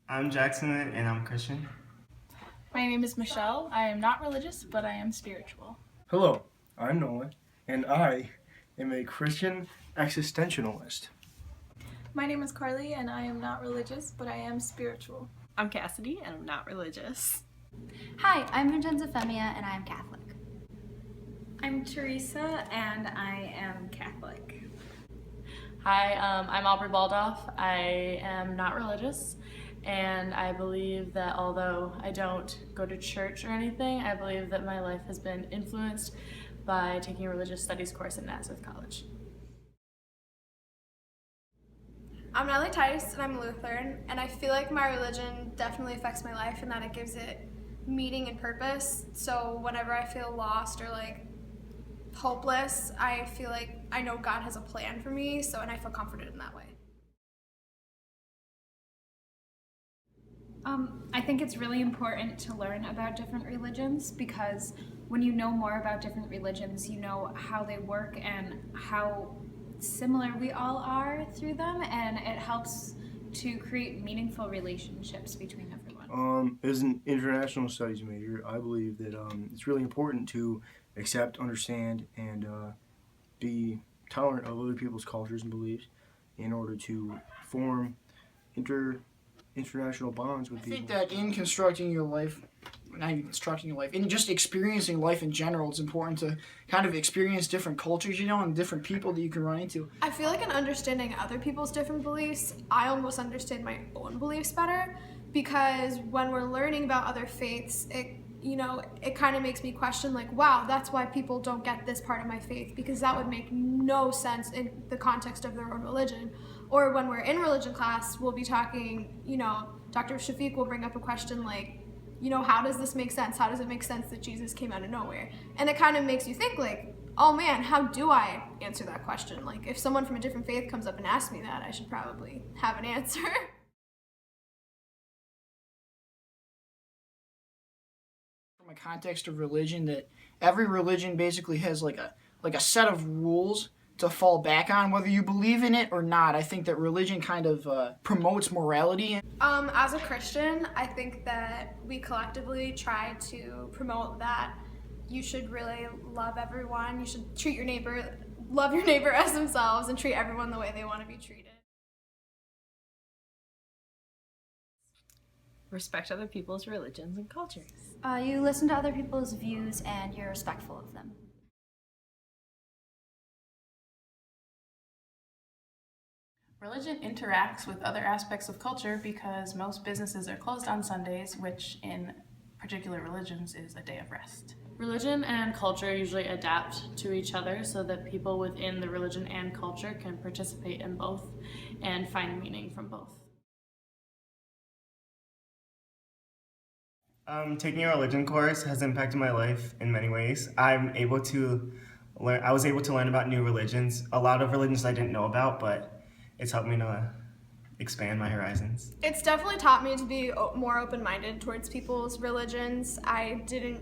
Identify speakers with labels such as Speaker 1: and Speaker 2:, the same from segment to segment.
Speaker 1: I'm Jackson and I'm Christian.
Speaker 2: My name is Michelle. I am not religious, but I am spiritual.
Speaker 3: Hello, I'm Noah, and I am a Christian existentialist.
Speaker 4: My name is Carly, and I am not religious, but I am spiritual.
Speaker 5: I'm Cassidy, and I'm not religious.
Speaker 6: Hi, I'm Vincenza Femia, and I am Catholic.
Speaker 7: I'm Teresa, and I am Catholic.
Speaker 8: Hi, I'm Aubrey Baldoff. I am not religious, and I believe that although I don't go to church or anything, I believe that my life has been influenced by taking a religious studies course at Nazareth College.
Speaker 9: I'm Natalie Tice, and I'm Lutheran, and I feel like my religion definitely affects my life and that it gives it meaning and purpose. So whenever I feel lost or hopeless, I feel like I know God has a plan for me, and I feel comforted in that way.
Speaker 7: I think it's really important to learn about different religions because when you know more about different religions, you know how they work and how similar we all are through them, and it helps to create meaningful relationships between everyone.
Speaker 3: As an international studies major, I believe that it's really important to accept, understand, and be tolerant of other people's cultures and beliefs in order to form international bonds with people.
Speaker 10: I think that in constructing your life, not even constructing your life, in just experiencing life in general, it's important to kind of experience different cultures, and different people that you can run into.
Speaker 9: I feel like in understanding other people's different beliefs, I almost understand my own beliefs better, because when we're learning about other faiths, it kind of makes me question, wow, that's why people don't get this part of my faith, because that would make no sense in the context of their own religion. Or when we're in religion class, we'll be talking, Dr. Shafiq will bring up a question like, how does this make sense? How does it make sense that Jesus came out of nowhere? And it kind of makes you think oh man, how do I answer that question? If someone from a different faith comes up and asks me that, I should probably have an answer.
Speaker 10: From a context of religion, that every religion basically has like a set of rules to fall back on, whether you believe in it or not. I think that religion kind of promotes morality.
Speaker 9: As a Christian, I think that we collectively try to promote that you should really love everyone. You should love your neighbor as themselves, and treat everyone the way they want to be treated.
Speaker 5: Respect other people's religions and cultures.
Speaker 6: You listen to other people's views and you're respectful of them.
Speaker 8: Religion interacts with other aspects of culture because most businesses are closed on Sundays, which in particular religions is a day of rest. Religion and culture usually adapt to each other so that people within the religion and culture can participate in both and find meaning from both.
Speaker 1: Taking a religion course has impacted my life in many ways. I was able to learn about new religions, a lot of religions I didn't know about, but it's helped me to expand my horizons.
Speaker 9: It's definitely taught me to be more open-minded towards people's religions. I didn't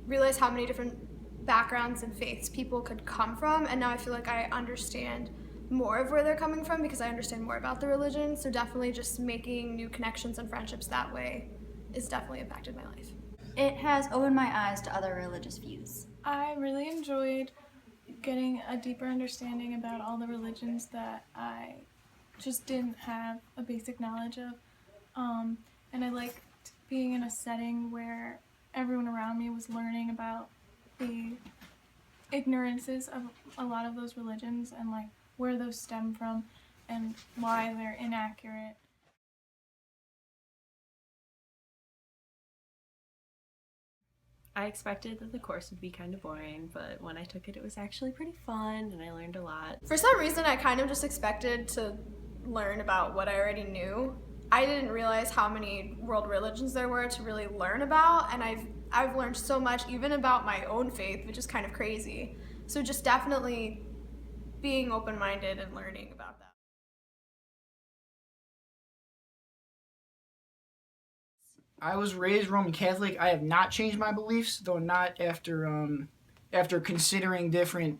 Speaker 9: realize how many different backgrounds and faiths people could come from, and now I feel like I understand more of where they're coming from because I understand more about the religion. So definitely just making new connections and friendships that way has definitely impacted my life.
Speaker 6: It has opened my eyes to other religious views.
Speaker 4: I really enjoyed getting a deeper understanding about all the religions that I just didn't have a basic knowledge of. And I liked being in a setting where everyone around me was learning about the ignorances of a lot of those religions and where those stem from and why they're inaccurate.
Speaker 5: I expected that the course would be kind of boring, but when I took it, it was actually pretty fun and I learned a lot.
Speaker 9: For some reason, I kind of just expected to learn about what I already knew. I didn't realize how many world religions there were to really learn about, and I've learned so much even about my own faith, which is kind of crazy. So just definitely being open-minded and learning about that.
Speaker 10: I was raised Roman Catholic. I have not changed my beliefs, though not after considering different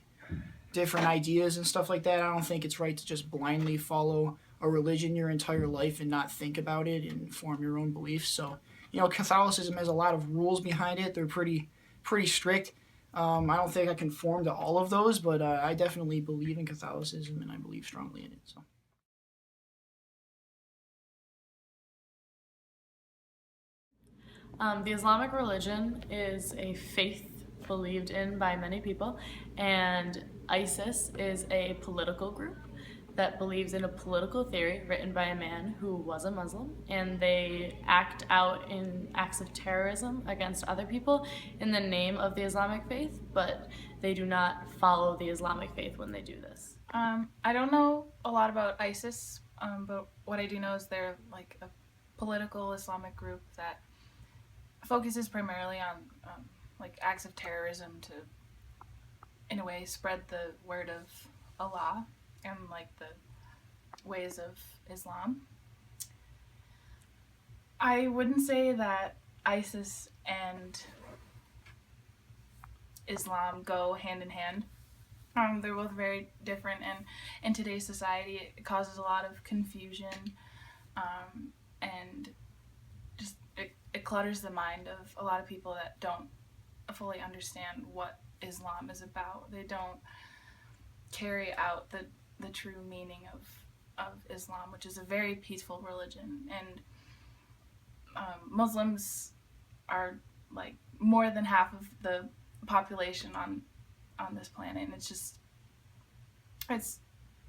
Speaker 10: ideas and stuff like that. I don't think it's right to just blindly follow a religion your entire life and not think about it and form your own beliefs. So, Catholicism has a lot of rules behind it. They're pretty strict. I don't think I conform to all of those, but I definitely believe in Catholicism and I believe strongly in it. So.
Speaker 8: The Islamic religion is a faith believed in by many people, and ISIS is a political group that believes in a political theory written by a man who was a Muslim, and they act out in acts of terrorism against other people in the name of the Islamic faith, but they do not follow the Islamic faith when they do this.
Speaker 2: I don't know a lot about ISIS, but what I do know is they're like a political Islamic group that focuses primarily on like acts of terrorism to, in a way, spread the word of Allah and like the ways of Islam. I wouldn't say that ISIS and Islam go hand in hand. They're both very different, and in today's society it causes a lot of confusion, and just it clutters the mind of a lot of people that don't fully understand what Islam is about. They don't carry out the true meaning of Islam, which is a very peaceful religion, and Muslims are like more than half of the population on this planet, and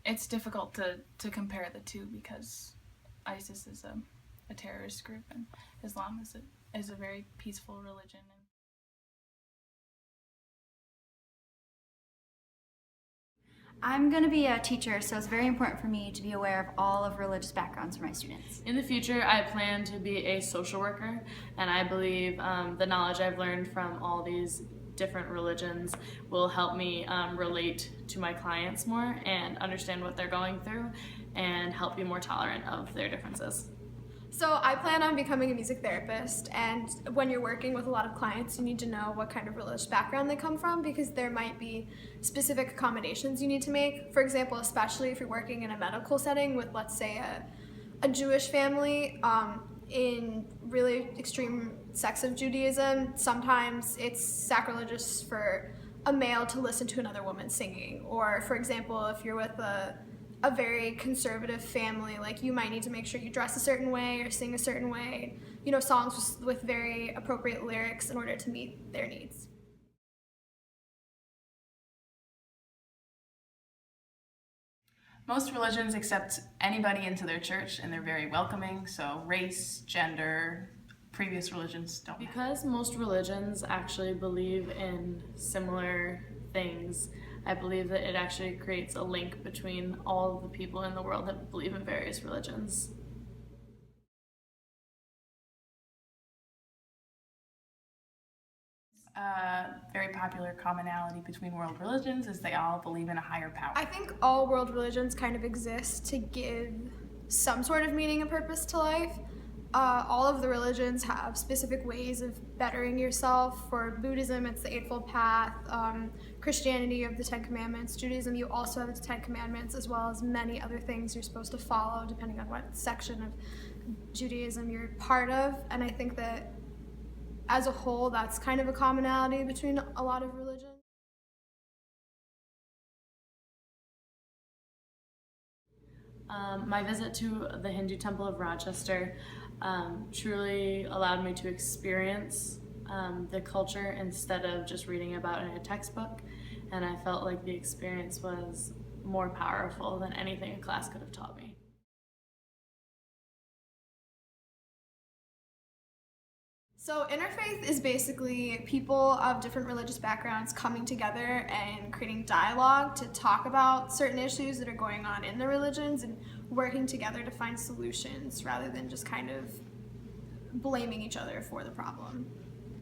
Speaker 2: it's difficult to compare the two because ISIS is a terrorist group and Islam is a very peaceful religion.
Speaker 6: I'm going to be a teacher, so it's very important for me to be aware of all of religious backgrounds for my students.
Speaker 8: In the future, I plan to be a social worker, and I believe the knowledge I've learned from all these different religions will help me relate to my clients more and understand what they're going through and help be more tolerant of their differences.
Speaker 9: So I plan on becoming a music therapist, and when you're working with a lot of clients, you need to know what kind of religious background they come from because there might be specific accommodations you need to make. For example, especially if you're working in a medical setting with, let's say, a Jewish family, in really extreme sects of Judaism, sometimes it's sacrilegious for a male to listen to another woman singing. Or, for example, if you're with a very conservative family, like you might need to make sure you dress a certain way or sing a certain way, songs with very appropriate lyrics in order to meet their needs.
Speaker 8: Most religions accept anybody into their church and they're very welcoming, so race, gender, previous religions don't. Because most religions actually believe in similar things, I believe that it actually creates a link between all of the people in the world that believe in various religions. Very popular commonality between world religions is they all believe in a higher power.
Speaker 9: I think all world religions kind of exist to give some sort of meaning and purpose to life. All of the religions have specific ways of bettering yourself. For Buddhism, it's the Eightfold Path. Christianity, you have the Ten Commandments. Judaism, you also have the Ten Commandments, as well as many other things you're supposed to follow, depending on what section of Judaism you're part of. And I think that as a whole, that's kind of a commonality between a lot of religions.
Speaker 8: My visit to the Hindu Temple of Rochester truly allowed me to experience the culture instead of just reading about it in a textbook, and I felt like the experience was more powerful than anything a class could have taught me.
Speaker 9: So interfaith is basically people of different religious backgrounds coming together and creating dialogue to talk about certain issues that are going on in the religions and working together to find solutions rather than just kind of blaming each other for the problem.